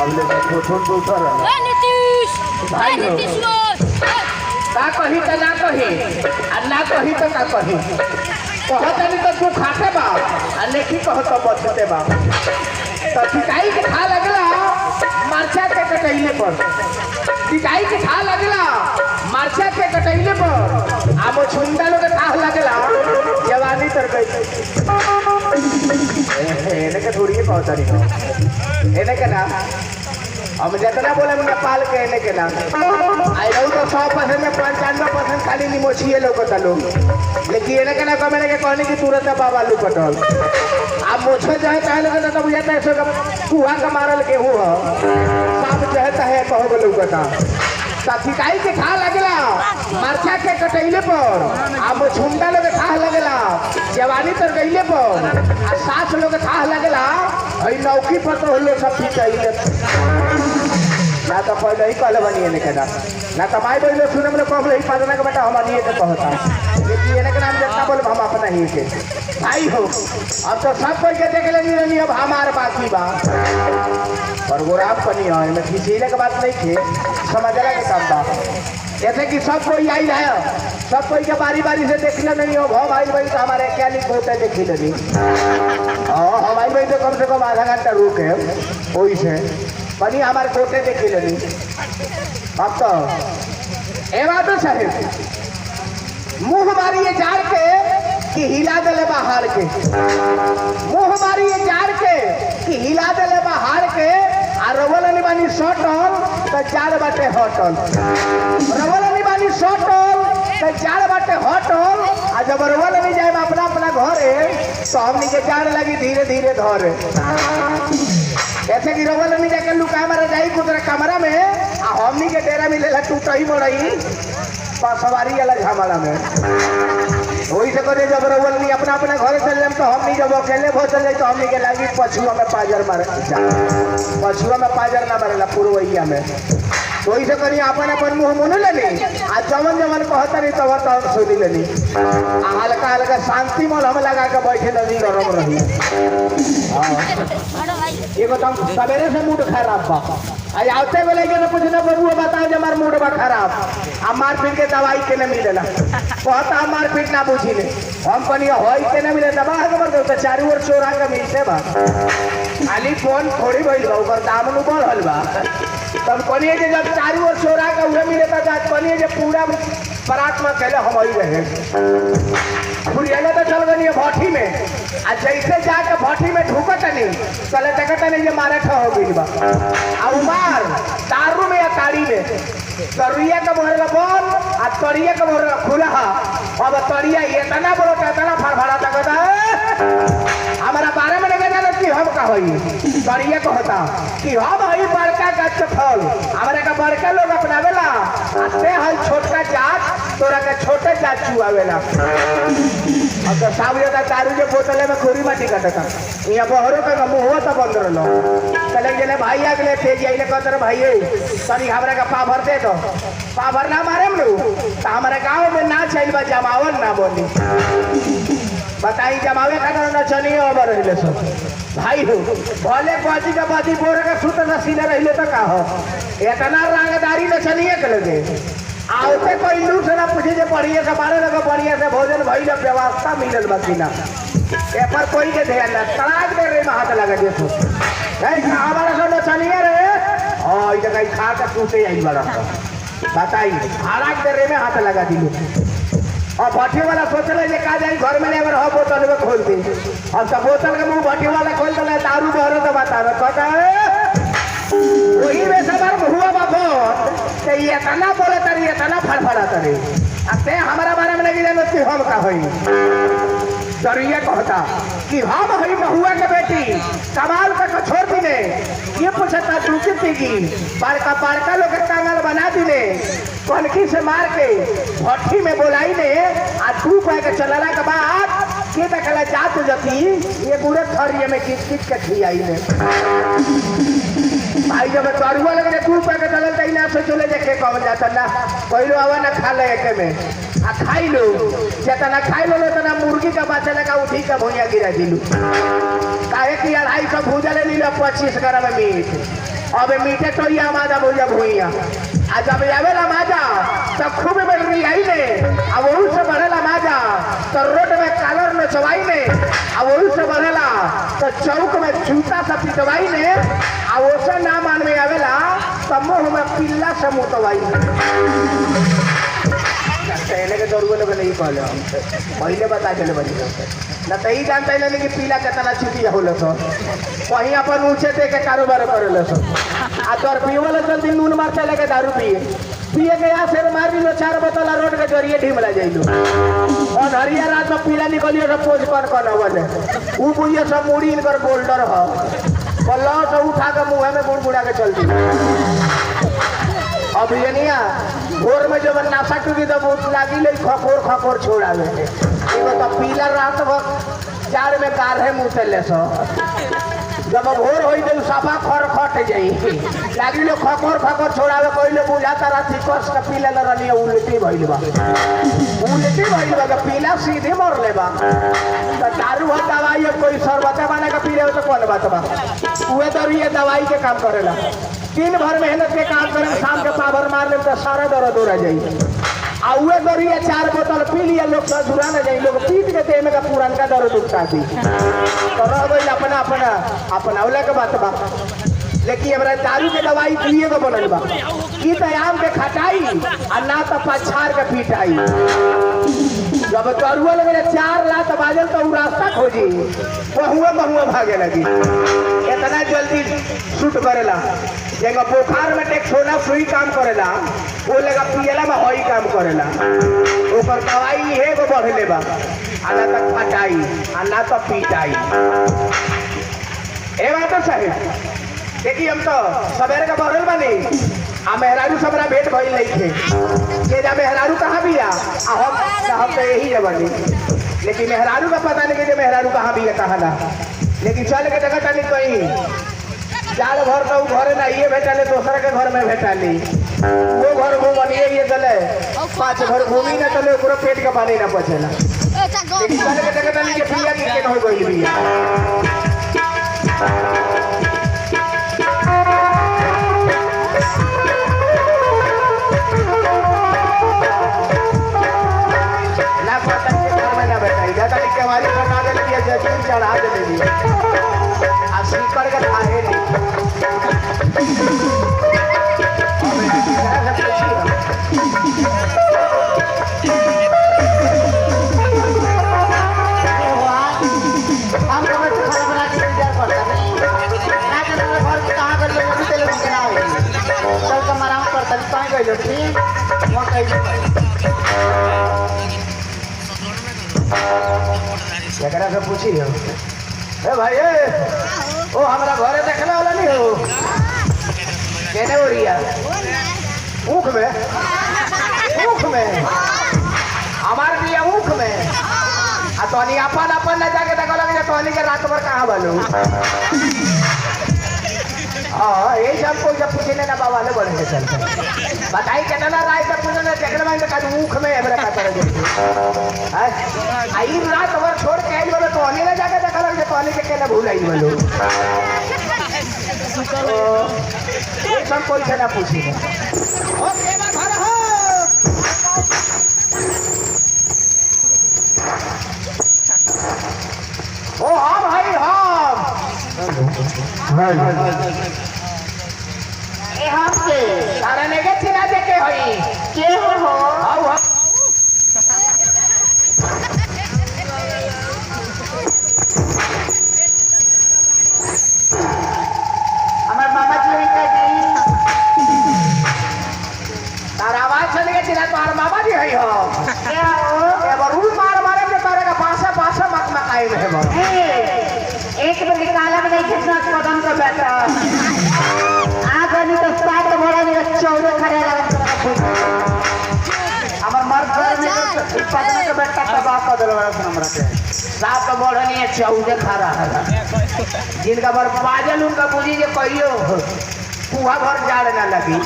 अब ले छोट तो उतर रहा ए नीतीश भाई हो। नीतीश का कही तो ना कही और ना कही तो का कही कहतनी तो तू खाते बा और नहीं कहत बचते बा तो टिकाई के खा लगला मरचा के कटैले पर टिकाई के खा लगला मरचा के कटैले पर आ छुंदा लोग खा लगला जवानी तर गई एने के थोड़ी पहुंचा रही एने के ना हम जितना बोले नेपाल के एने के ना आई रहू तो 100% में 95% खाली निमोचिए लोकता लोग लेकिन एने के ना कमेने के कहने की तुरंत बाबा लू कटल अब मोछे जो है चाहे लोग तो बुझाता है सो कुआ का मारल गेहूं हो सब जो है कहो गो लोकता सिकाई के खा लगला मरचा के कटैले पर अब छुंडा लोग खा लगला जवानी तर गईले पर आ सास लोग खा लगला हई नौकी पर तो लोग सब पिटाइले ना तो पहले ही कहले बनिए ने कहना ना तो माई बोले सुने में कहले ही पाजना के बेटा हम नहीं के कहता लेकिन एने के नाम जितना बोले हम अपना ही के भाई हो अब तो सब कोई के देख लेनी नहीं अब हमार बाकी बा और गोराम पनी है मैं खिचीले के बात नहीं थे समझला के काम बा जैसे कि सब कोई आई है सब कोई के बारी बारी से देखना नहीं हो भाई भाई तो हमारे क्या लिख होते देखी लेनी हमारी भाई तो कम से कम आधा घंटा रुके वही से बनी हमारे कोटे देखी लेनी अब तो ए बात साहेब मुंह मारिए जार के कि हिला दले बाहर के मुंह मारिए जार के कि हिला दले बाहर के आ रवल निबानी सटल तो जार बाटे हटल रवल निबानी सटल तो जार बाटे हटल आ जब रवल नहीं जाए अपना अपना घरे तो हमनी के जार लगी धीरे धीरे धरे ऐसे कि रवल नहीं जाके लुका हमारा जाई कुदरा कमरा में आ हमनी के डेरा मिलेला टूटई मोड़ई सवारी वाला झमाड़ा में वही से करे जब रवल नहीं अपना अपना घर चल जाए तो हमनी जब अकेले भो चल जाए तो हमनी के लागी पछुआ में पाजर मारे पछुआ में पाजर ना मारेला पुरवैया में तो वही से करी अपन अपन मुँह मुन लेनी आ जमन जमन कहता नहीं तब तो सुनी लेनी हल्का हल्का शांति मन हम लगा के बैठे नदी गरम रही एगो तो सवेरे से मूड खराब बा आज आते बेले के तो कुछ ना बबुआ बताओ जब हमार मूड बा खराब आ मारपीट के दवाई के न मिलेला कहता हम मारपीट ना बुझी ले हम कनी होई के न मिले दवा है हमर तो चारू ओर चोरा के मिलते बा खाली फोन थोड़ी भइल बा ओकर दाम नु बढ़ल बा तब कनी जे जब चारू ओर चोरा के उहे मिले त जात कनी जे पूरा बरात में कहले हम ही रहे खुरियाला तो चल गनी भट्टी में आ जैसे जाके भट्टी में ढुकत नहीं चले देखत नहीं जे मारे ठा हो गई बा आ उमार दारू में या ताड़ी में तरिया का मोहर बोल आ तरिया का मोहर खुला अब तरिया इतना बड़ो इतना फड़फड़ा तक हमारा बारे में लगे ना कि हम का होई तरिया को होता कि हम हई बड़का गच्छ फल हमारे का बड़का लोग अपनावेला आते हई छोटका जात तोरा का छोटे जात चुआवेला अब तो सावरिया का दारू के बोतले में खोरी माटी काटता यहाँ बहरों का मुँह तो बंद रहो चले गए भाई आ गए तेज आइले कहते भाई तनी हमरा का पा भर दे दो पा भर ना मारे नु तो हमारे गाँव में ना चल बा जमावन ना बोली बताई जमावे का ना चलिए अबर रही सब भाई हो भले बाजी का बाजी बोरे का सूत न सीने रही तो का हो इतना रंगदारी न चलिए के लगे आते कोई लूट ना पूछे जे बढ़िया से मारे लगे बढ़िया से भोजन भइल व्यवस्था मिलल बा कि ना ए पर कोई के ध्यान ना तड़ाक दे रे में हाथ लगा देखो हमारा सब चलिए रे और जगह खा के टूटे आई बड़ा बताई हड़ाक दे रे में हाथ लगा दिलो और भट्टी वाला सोच रहे जे का जाई घर में ले अगर हो बोतल में खोल दी और सब बोतल के मुंह भट्टी वाला खोल दे दारू बहरो तो बता कहता वही में सबर हुआ बाबू तो ये तना बोले तरी ये तना फड़फड़ा तरी अब हमारा बारे में लगी जानो कि हम का होई दरिया कहता कि हम हई बहुआ के बेटी कमाल का छोड़ दिले ये पूछता दूसरी थी बड़का बड़का लोग कांगल बना दिले कनखी से मार के भट्टी में बोलाई ने आ तू कह के चलला के बाद के देखला जात जती ये पूरे थरिये में किच किच के खियाई ने भाई जब तरुआ लगे तू कह के चलल तई ना से चले देखे कौन जाता ना कोइलो आवा ना खा ले के में आ खाई लो जितना खाई लो उतना मुर्गी का बच्चा लगा उठी का भुइया गिरा दिलू काहे कि 250 भूजा ले लीला 25 ग्राम मीट अब मीठे तो ये माजा भूजा भूइया आ जब आवेला माजा तो खूब बैटरी आई ने अब वही से बढ़ेला माजा तो रोड में कालर में चवाई ने अब वही से बढ़ेला तो चौक में जूता से पिटवाई ने आ ओसे ना मान में आवेला तो मुंह में पिल्ला से मुतवाई पहले के दौड़ लोग नहीं कहले हमसे पहले बता चले बनी ना तो ही जानते ही नहीं कि पीला कितना चुटिया होल सो वहीं अपन ऊंचे दे के कारोबार करे सो आ तोर पीवल जल्दी नून मारते लगे दारू पिए के यहाँ से मार लो 4 बोतल रोड के जरिए ढीमला जाइलो और हरिया रात में पीला निकलियो सब पोज कर अवल ऊ बुझिए सब मुड़ी इनकर बोल्डर हो पल्ला से उठा के मुँह में गुड़गुड़ा के चल दी अब ये नहीं भोर में जब नाशा टूकी तो बहुत लागी ले खकोर छोड़ावे एगो तो पीला रात भर जाड़ में गाढ़े मुँह से ले सो जब भोर हो तो सफा खर खट जाई लागी लो खकोर छोड़ावे कोई बुझाता राती कस के पीला रही उल्टी भइल बा तो पीला सीधे मर ले बा तो दारू है दवाई कोई शरबत बना के पी ले तो कौन बात बा उहे तो ये दवाई के काम करेला दिन भर मेहनत के काम करे शाम के पावर मार ले तो सारा दर्द हो जाए आउए दौड़िए 4 बोतल पी लिया लोग ससुरा न जाए लोग पीट के देह में का पुरानका दर्द उठा दी तो रह गई अपना औला के बात बा लेकिन हमारा दारू के दवाई पिए को बनल बा की तो आम के खटाई और ना तो पछाड़ के पीटाई जब दरुआ लगे 4 लात बाजल तो रास्ता खोजी बहुआ भागे लगी इतना जल्दी शूट करेला जगह बुखार में टेक्सोना सुई काम करेला वो लगा पियला में हई काम करेला ओकर दवाई हे को बढ़ले बा आना तक फटाई आना तो पीटाई ए बात तो सही देखिए हम तो सवेरे का बढ़ल बनी आ मेहरारू सबरा भेंट भइल नहीं थे ये जा मेहरारू कहाँ भी आ हम तो यही है बनी लेकिन मेहरारू का पता नहीं कि मेहरारू कहाँ भी है कहाँ ना लेकिन चल के जगह नहीं कहीं जाड़ भर तो घर ना ये भेटाले दूसरा के घर में भेटाली वो घर वो बनिए ये गले 5 घर घूमी ना चले पूरा पेट का पानी ना बचेला लेकिन चल के जगह नहीं के पिया के हो गई भी ना पता के घर में ना बैठाई दादा के हमारी बना दे लिया जमीन चढ़ा दे लिया आ स्लीपर का खाए नहीं एकरा से पूछी हो ए भाई ओ हमरा घरे देखले वाला नहीं हो केने हो रिया ऊख में हमार बिया ऊख में आ तोनी अपन न जाके देखल कि तोनी के रात भर कहां बलो हां यही सब कोई जब पूछने ना बाबा ले बढ़े चल बताई कितना राय से पूछने देखले में का ऊख में हमरा का तरह है आई रात भर छोड़ के आई बोले तोनी ना जाके देखल कि तोनी के केना भूल आई बोलो ये सब कोई से ना पूछी ओ केवा घर हो ओ हाँ भाई ए हम के सारा ने के चिना दे के होई के हो आओ हमार मामा जी है तारा आवाज सुन के चिना तो मामा जी है हो क्या हो ए बरू मारे के तारे का पासा मकाई में है एक बार निकाला में नहीं कितना कदम का बैठा आगे नहीं तो 7 बड़ा नहीं 14 खड़े लगा हमार मर्द घर में उत्पादन का बैठा तबाह कर देला हमरा के 7 बड़ा नहीं 14 खड़ा है जिनका बार पाजल उनका बुझी जे कहियो कुआ भर जाड़ ना लगी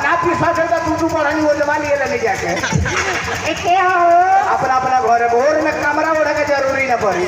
ना पीसा से तो तू पढ़ानी वो जमा लिए ले जाके अपना घर भोर में कमरा ओढ़े के जरूरी ना पड़ी